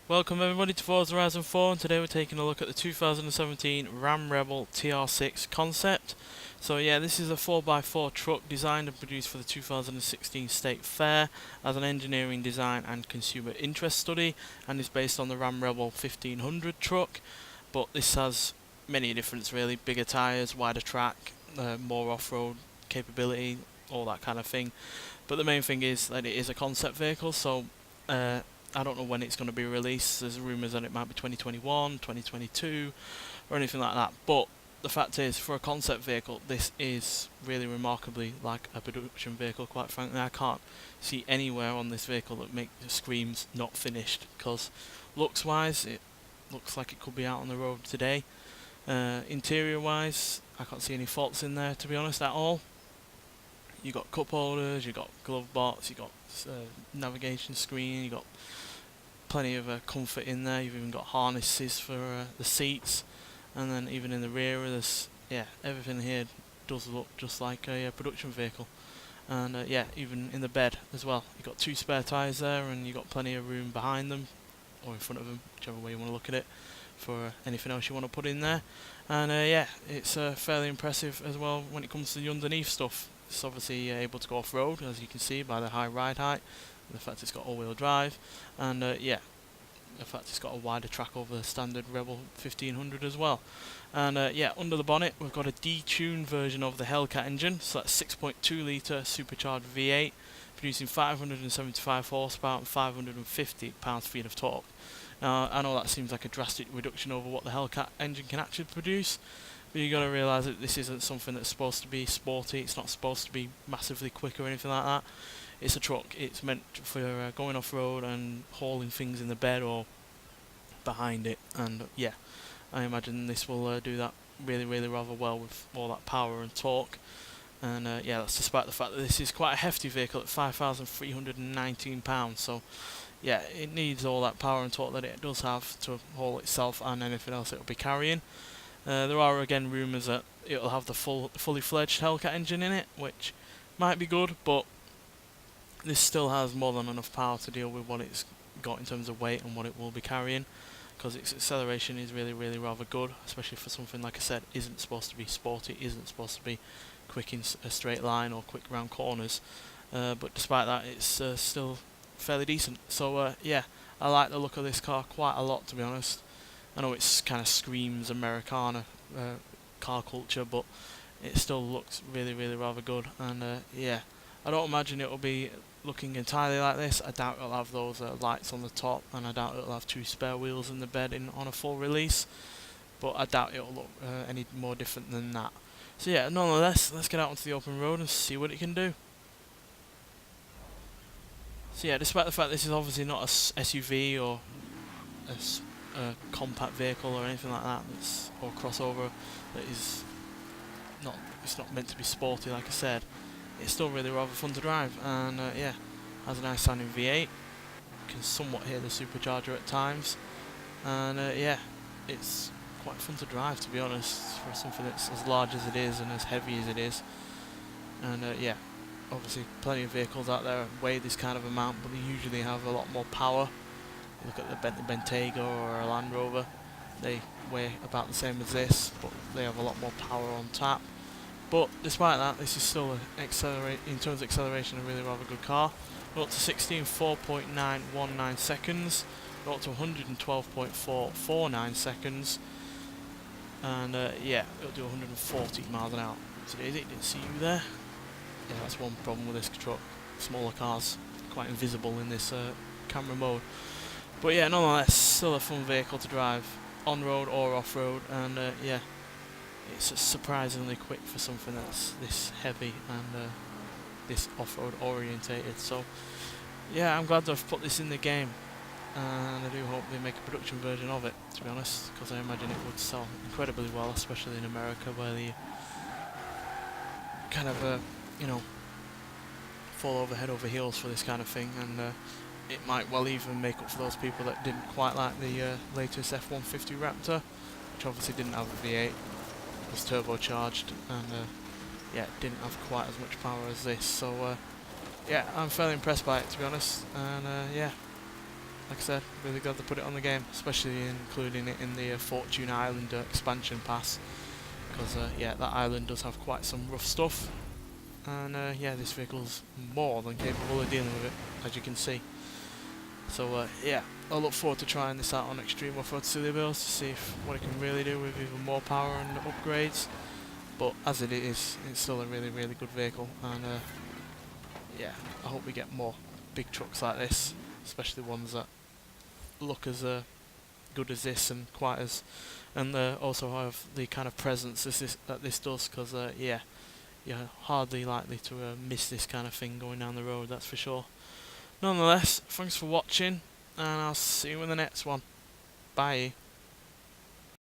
Welcome everybody to Forza Horizon 4, and today we're taking a look at the 2017 Ram Rebel TR6 concept. So yeah, this is a 4x4 truck designed and produced for the 2016 State Fair as an engineering, design and consumer interest study, and is based on the Ram Rebel 1500 truck, but this has many differences really: bigger tyres, wider track, more off-road capability, all that kind of thing. But the main thing is that it is a concept vehicle, so I don't know when it's going to be released. There's rumours that it might be 2021, 2022 or anything like that, but the fact is, for a concept vehicle, this is really remarkably like a production vehicle. Quite frankly, I can't see anywhere on this vehicle that screams not finished, because looks wise it looks like it could be out on the road today. Interior wise, I can't see any faults in there, to be honest, at all. You got cup holders, you got glove box, you got navigation screen, you got plenty of comfort in there. You've even got harnesses for the seats, and then even in the rear of this, yeah, everything here does look just like a production vehicle. And yeah, even in the bed as well, you've got 2 spare tyres there, and you've got plenty of room behind them or in front of them, whichever way you want to look at it, for anything else you want to put in there. And yeah, it's fairly impressive as well when it comes to the underneath stuff. It's obviously able to go off-road, as you can see by the high ride height, the fact it's got all-wheel drive, and yeah, the fact it's got a wider track over the standard Rebel 1500 as well. And yeah, under the bonnet we've got a detuned version of the Hellcat engine, so that's 6.2 litre supercharged V8 producing 575 horsepower and 550 pounds-feet of torque. Now I know that seems like a drastic reduction over what the Hellcat engine can actually produce, but you got to realise that this isn't something that's supposed to be sporty. It's not supposed to be massively quick or anything like that. It's a truck. It's meant for going off-road and hauling things in the bed or behind it, and yeah, I imagine this will do that really rather well with all that power and torque. And yeah, that's despite the fact that this is quite a hefty vehicle at 5,319 pounds, so yeah, it needs all that power and torque that it does have to haul itself and anything else it will be carrying. There are again rumours that it will have the fully fledged Hellcat engine in it, which might be good, but this still has more than enough power to deal with what it's got in terms of weight and what it will be carrying, because its acceleration is really rather good, especially for something, like I said, isn't supposed to be sporty, isn't supposed to be quick in a straight line or quick round corners, but despite that it's still fairly decent. So yeah, I like the look of this car quite a lot, to be honest. I know it kind of screams Americana car culture, but it still looks really rather good. And yeah, I don't imagine it will be looking entirely like this. I doubt it'll have those lights on the top, and I doubt it'll have 2 spare wheels in the bed on a full release, but I doubt it'll look any more different than that. So yeah, nonetheless, let's get out onto the open road and see what it can do. So yeah, despite the fact this is obviously not a SUV or a compact vehicle or anything like that, or crossover, that is not, it's not meant to be sporty, like I said, it's still really rather fun to drive. And yeah, has a nice sounding V8, you can somewhat hear the supercharger at times, and yeah, it's quite fun to drive, to be honest, for something that's as large as it is and as heavy as it is. And yeah, obviously plenty of vehicles out there weigh this kind of amount, but they usually have a lot more power. You look at the Bentley Bentayga or a Land Rover, they weigh about the same as this, but they have a lot more power on tap. But despite that, this is still in terms of acceleration, a really rather good car. We're up to 60 in 4.919 seconds, we're up to 112.449 seconds, and yeah, it'll do 140 miles an hour. So it didn't see you there. Yeah, that's one problem with this truck. Smaller cars, quite invisible in this camera mode. But yeah, nonetheless, still a fun vehicle to drive, on-road or off-road, and yeah, it's surprisingly quick for something that's this heavy and this off-road orientated. So yeah, I'm glad they've put this in the game, and I do hope they make a production version of it, to be honest, because I imagine it would sell incredibly well, especially in America, where the kind of you know, fall over head over heels for this kind of thing. And it might well even make up for those people that didn't quite like the latest F-150 Raptor, which obviously didn't have a V8, it was turbocharged, and yeah, it didn't have quite as much power as this. So yeah, I'm fairly impressed by it, to be honest. And yeah, like I said, really glad they put it on the game, especially including it in the Fortune Island expansion pass, because yeah, that island does have quite some rough stuff, and yeah, this vehicle's more than capable of dealing with it, as you can see. So yeah, I look forward to trying this out on Extreme Offroad Sillybills to see what it can really do with even more power and upgrades. But as it is, it's still a really good vehicle, and yeah, I hope we get more big trucks like this, especially ones that look as good as this and quite as, and also have the kind of presence as that this does, because yeah, you're hardly likely to miss this kind of thing going down the road, that's for sure. Nonetheless, thanks for watching, and I'll see you in the next one. Bye.